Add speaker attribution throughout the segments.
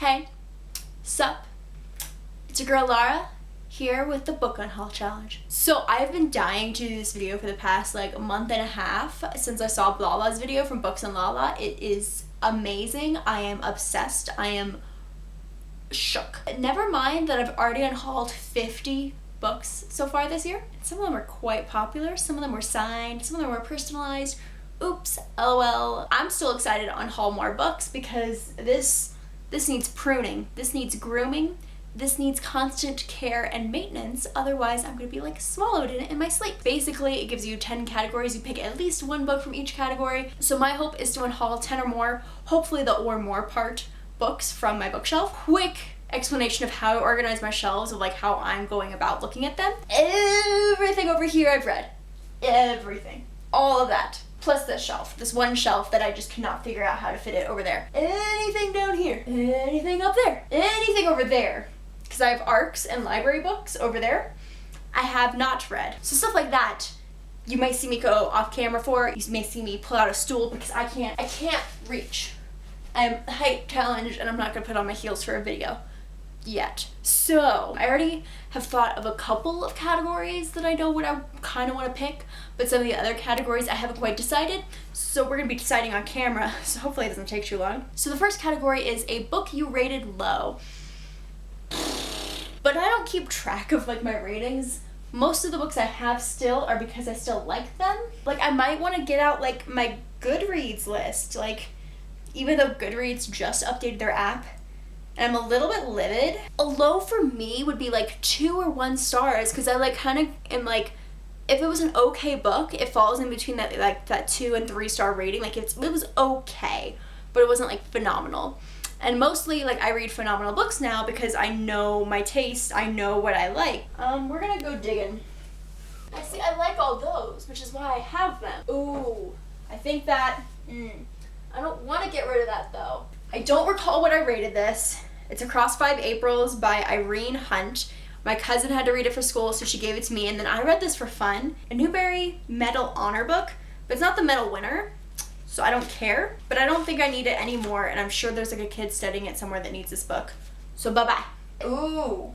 Speaker 1: Hey, sup? It's your girl Lara here with the book unhaul challenge. So I've been dying to do this video for the past like a month and a half since I saw Lala's video from Books and Lala. It is amazing. I am obsessed. I am shook. Never mind that I've already unhauled 50 books so far this year. Some of them are quite popular, some of them were signed, some of them were personalized. Oops, lol. I'm still excited to unhaul more books because this needs pruning, this needs grooming, this needs constant care and maintenance, otherwise I'm gonna be like swallowed in it in my sleep. Basically, it gives you 10 categories. You pick at least one book from each category. So my hope is to unhaul 10 or more, hopefully the or more part books from my bookshelf. Quick explanation of how I organize my shelves, of like how I'm going about looking at them. Everything over here I've read. Everything. All of that. Plus this shelf, this one shelf that I just cannot figure out how to fit it over there. Anything down here, anything up there, anything over there. Because I have ARCs and library books over there I have not read. So stuff like that, you might see me go off camera for. You may see me pull out a stool because I can't reach. I'm height challenged and I'm not gonna put on my heels for a video yet. So I already have thought of a couple of categories that I know what I kind of want to pick, but some of the other categories I haven't quite decided, so we're gonna be deciding on camera, so hopefully it doesn't take too long. So the first category is a book you rated low. But I don't keep track of like my ratings. Most of the books I have still are because I still like them. Like I might want to get out like my Goodreads list, like even though Goodreads just updated their app, and I'm a little bit livid. A low for me would be like 2 or 1 stars, because I like kind of am like, if it was an okay book, it falls in between that like that 2 and 3 star rating. Like it was okay, but it wasn't like phenomenal. And mostly like I read phenomenal books now because I know my taste, I know what I like. We're gonna go digging. I like all those, which is why I have them. Ooh, I think that, I don't want to get rid of that though. I don't recall what I rated this. It's Across 5 Aprils by Irene Hunt. My cousin had to read it for school, so she gave it to me, and then I read this for fun. A Newbery Medal honor book, but it's not the medal winner, so I don't care. But I don't think I need it anymore, and I'm sure there's like a kid studying it somewhere that needs this book. So bye-bye. Ooh.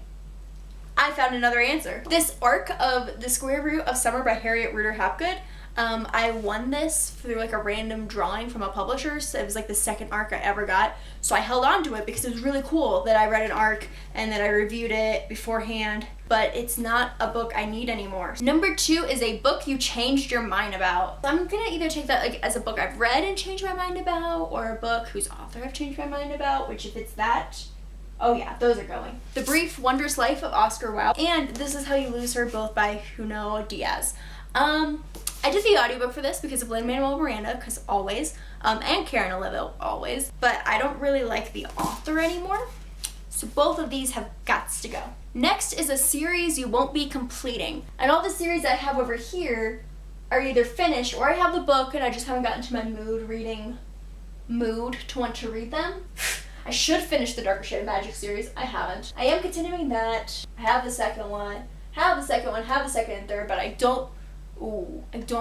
Speaker 1: I found another answer. This arc of The Square Root of Summer by Harriet Ruder Hapgood. I won this through like a random drawing from a publisher, so it was like the second arc I ever got, so I held on to it because it was really cool that I read an arc and that I reviewed it beforehand, but it's not a book I need anymore. Number 2 is a book you changed your mind about. I'm gonna either take that like as a book I've read and changed my mind about, or a book whose author I've changed my mind about, which if it's that, oh yeah, those are going. The Brief Wondrous Life of Oscar Wilde and This Is How You Lose Her, both by Junot Diaz. I did the audiobook for this because of Lin-Manuel Miranda, because always, and Karen Olivo, always, but I don't really like the author anymore, so both of these have gots to go. Next is a series you won't be completing, and all the series I have over here are either finished or I have the book and I just haven't gotten to my reading mood to want to read them. I should finish the Darker Shade of Magic series. I haven't. I am continuing that. I have the second one, have the second and third, but I don't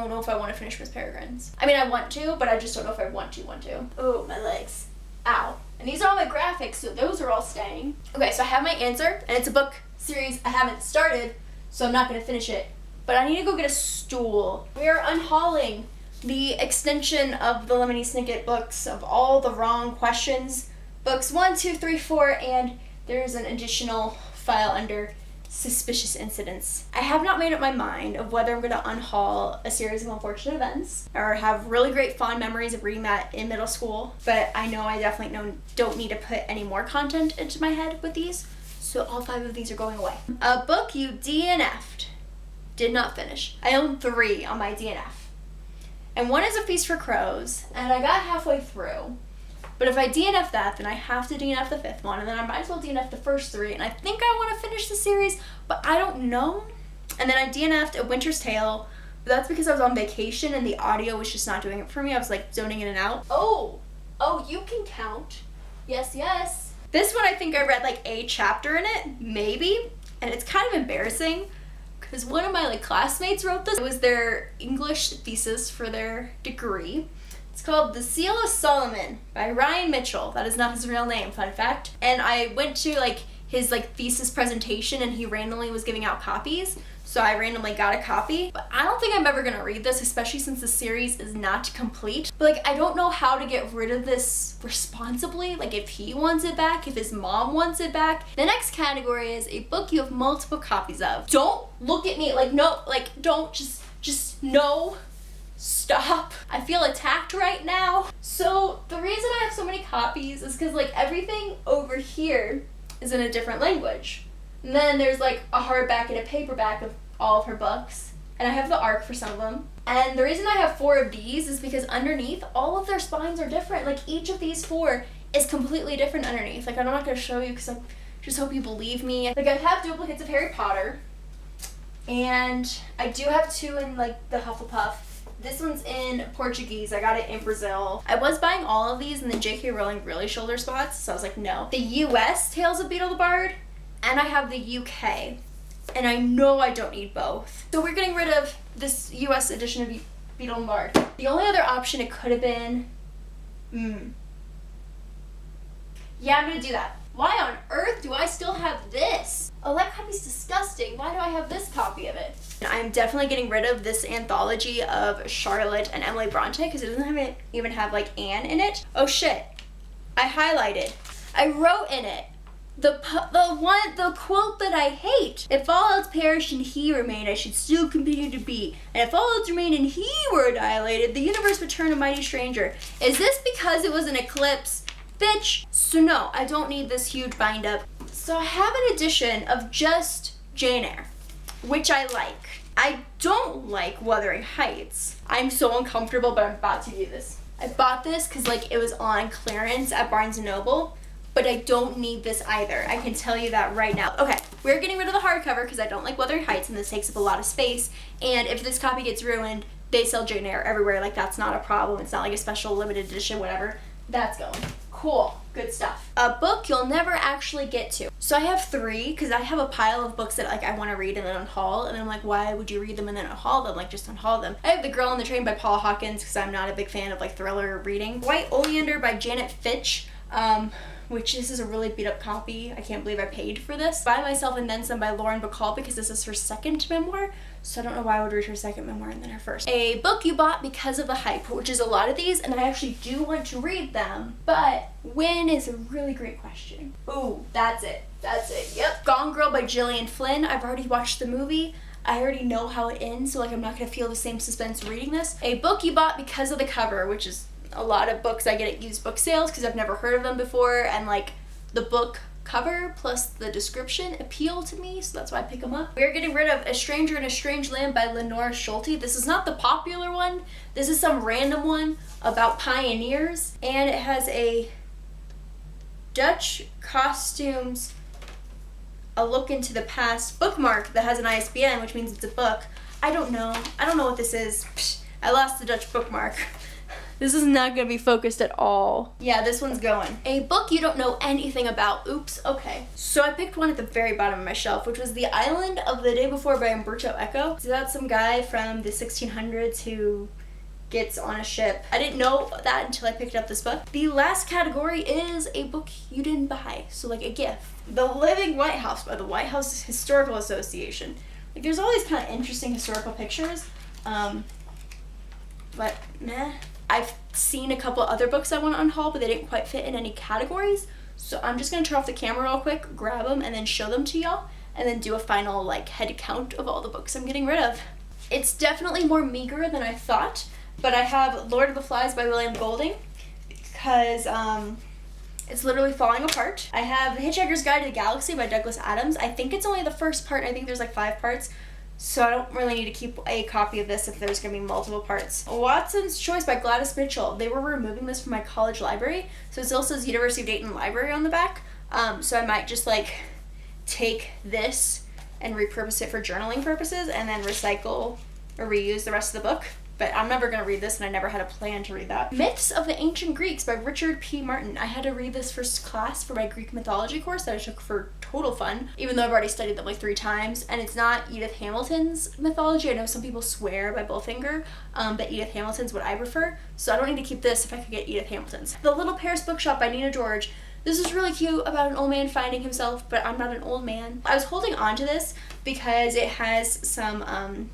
Speaker 1: know if I want to finish Miss Peregrine's. I mean, I want to, but I just don't know if I want to. Oh, my legs. Ow. And these are all my graphics, so those are all staying. Okay, so I have my answer, and it's a book series I haven't started, so I'm not going to finish it. But I need to go get a stool. We are unhauling the extension of the Lemony Snicket books of all the wrong questions. Books 1, 2, 3, 4, and there's an additional file under Suspicious Incidents. I have not made up my mind of whether I'm going to unhaul A Series of Unfortunate Events or have really great fond memories of reading that in middle school, but I know I definitely don't need to put any more content into my head with these, so all 5 of these are going away. A book you DNF'd. Did not finish. I own 3 on my DNF. And one is A Feast for Crows, and I got halfway through. But if I DNF that, then I have to DNF the 5th one, and then I might as well DNF the first 3, and I think I want to finish the series, but I don't know. And then I DNF'd A Winter's Tale, but that's because I was on vacation and the audio was just not doing it for me. I was like zoning in and out. Oh, you can count. Yes. This one I think I read like a chapter in it, maybe, and it's kind of embarrassing because one of my like classmates wrote this. It was their English thesis for their degree. It's called The Seal of Solomon by Ryan Mitchell. That is not his real name, fun fact. And I went to like his like thesis presentation and he randomly was giving out copies. So I randomly got a copy. But I don't think I'm ever gonna read this, especially since the series is not complete. But like, I don't know how to get rid of this responsibly. Like if he wants it back, if his mom wants it back. The next category is a book you have multiple copies of. Don't look at me like, no, like don't, just no. Stop. I feel attacked right now. So the reason I have so many copies is because like everything over here is in a different language. And then there's like a hardback and a paperback of all of her books. And I have the ARC for some of them. And the reason I have 4 of these is because underneath, all of their spines are different. Like each of these 4 is completely different underneath. Like I'm not going to show you because I just hope you believe me. Like I have duplicates of Harry Potter. And I do have 2 in like the Hufflepuff. This one's in Portuguese. I got it in Brazil. I was buying all of these and then J.K. Rowling really shoulder spots, so I was like, no. The U.S. Tales of Beetle the Bard, and I have the U.K. And I know I don't need both. So we're getting rid of this U.S. edition of Beetle the Bard. The only other option it could have been, yeah, I'm gonna do that. Why on earth do I still have this? Oh, that copy's disgusting. Why do I have this copy of it? I'm definitely getting rid of this anthology of Charlotte and Emily Bronte because it doesn't even have like Anne in it. Oh shit. I highlighted. I wrote in it the quote that I hate. If all else perished and he remained, I should still continue to be. And if all else remained and he were annihilated, the universe would turn a mighty stranger. Is this because it was an eclipse? Bitch. So no, I don't need this huge bind up. So I have an edition of just Jane Eyre, which I like. I don't like Wuthering Heights. I'm so uncomfortable, but I'm about to do this. I bought this because like it was on clearance at Barnes & Noble, but I don't need this either. I can tell you that right now. Okay, we're getting rid of the hardcover because I don't like Wuthering Heights and this takes up a lot of space. And if this copy gets ruined, they sell Jane Eyre everywhere. Like that's not a problem. It's not like a special limited edition, whatever. That's going. Cool. Good stuff. A book you'll never actually get to. So I have 3 because I have a pile of books that like I want to read and then unhaul, and then I'm like, why would you read them and then unhaul them? Like just unhaul them. I have The Girl on the Train by Paula Hawkins because I'm not a big fan of like thriller reading. White Oleander by Janet Fitch, which this is a really beat up copy. I can't believe I paid for this. By Myself and Then Some by Lauren Bacall because this is her second memoir. So I don't know why I would read her second memoir and then her first. A book you bought because of the hype, which is a lot of these, and I actually do want to read them, but when is a really great question. Ooh, that's it. That's it. Yep. Gone Girl by Gillian Flynn. I've already watched the movie. I already know how it ends, so like I'm not gonna feel the same suspense reading this. A book you bought because of the cover, which is a lot of books I get at used book sales because I've never heard of them before, and like the book cover plus the description appeal to me, so that's why I pick them up. We're getting rid of A Stranger in a Strange Land by Lenore Schulte. This is not the popular one. This is some random one about pioneers, and it has a Dutch costumes, a look into the past bookmark that has an ISBN, which means it's a book. I don't know what this is. Psh, I lost the Dutch bookmark. This is not going to be focused at all. Yeah, this one's going. A book you don't know anything about. Oops, okay. So I picked one at the very bottom of my shelf, which was The Island of the Day Before by Umberto Eco. So that's some guy from the 1600s who gets on a ship. I didn't know that until I picked up this book. The last category is a book you didn't buy, so like a gift. The Living White House by the White House Historical Association. Like there's all these kind of interesting historical pictures, but meh. I've seen a couple other books I want to unhaul, but they didn't quite fit in any categories. So I'm just going to turn off the camera real quick, grab them, and then show them to y'all, and then do a final like head count of all the books I'm getting rid of. It's definitely more meager than I thought, but I have Lord of the Flies by William Golding because it's literally falling apart. I have The Hitchhiker's Guide to the Galaxy by Douglas Adams. I think it's only the first part. I think there's like 5 parts. So I don't really need to keep a copy of this if there's going to be multiple parts. Watson's Choice by Gladys Mitchell. They were removing this from my college library, so it still says University of Dayton Library on the back. So I might just like take this and repurpose it for journaling purposes and then recycle or reuse the rest of the book. but I'm never going to read this, and I never had a plan to read that. Myths of the Ancient Greeks by Richard P. Martin. I had to read this first class for my Greek mythology course that I took for total fun, even though I've already studied them like 3 times, and it's not Edith Hamilton's mythology. I know some people swear by Bowfinger, but Edith Hamilton's what I prefer, so I don't need to keep this if I could get Edith Hamilton's. The Little Paris Bookshop by Nina George. This is really cute about an old man finding himself, but I'm not an old man. I was holding on to this because it has some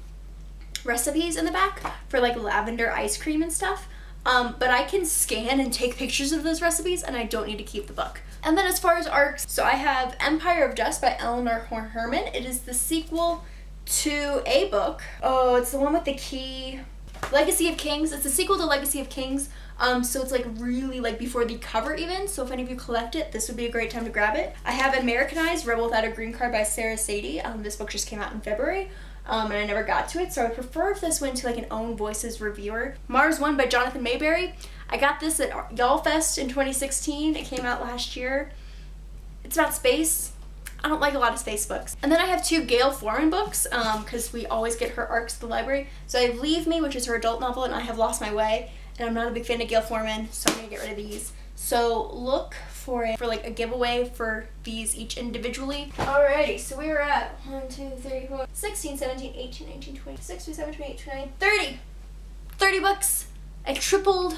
Speaker 1: recipes in the back for like lavender ice cream and stuff. But I can scan and take pictures of those recipes, and I don't need to keep the book. And then as far as ARCs, so I have Empire of Dust by Eleanor Herman. It is the sequel to a book. Oh, it's the one with the key. Legacy of Kings. It's the sequel to Legacy of Kings. So it's like really like before the cover even. So if any of you collect it, this would be a great time to grab it. I have Americanized Rebel Without a Green Card by Sarah Sadie. This book just came out in February. And I never got to it, so I would prefer if this went to like an Own Voices reviewer. Mars One by Jonathan Mayberry. I got this at YALLFest in 2016. It came out last year. It's about space. I don't like a lot of space books. And then I have 2 Gail Foreman books, because we always get her ARCs at the library. So I have Leave Me, which is her adult novel, and I Have Lost My Way. And I'm not a big fan of Gail Foreman, so I'm gonna get rid of these. So look for like a giveaway for these each individually. Alrighty, so we are at 1, 2, 3, 4, 16, 17, 18, 19, 20, 6, 27, 28, 29, 30. 30 books. I tripled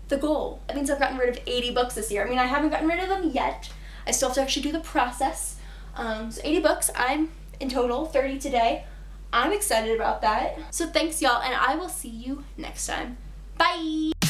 Speaker 1: the goal. That means I've gotten rid of 80 books this year. I mean, I haven't gotten rid of them yet. I still have to actually do the process. So 80 books. I'm in total 30 today. I'm excited about that. So thanks, y'all, and I will see you next time. Bye!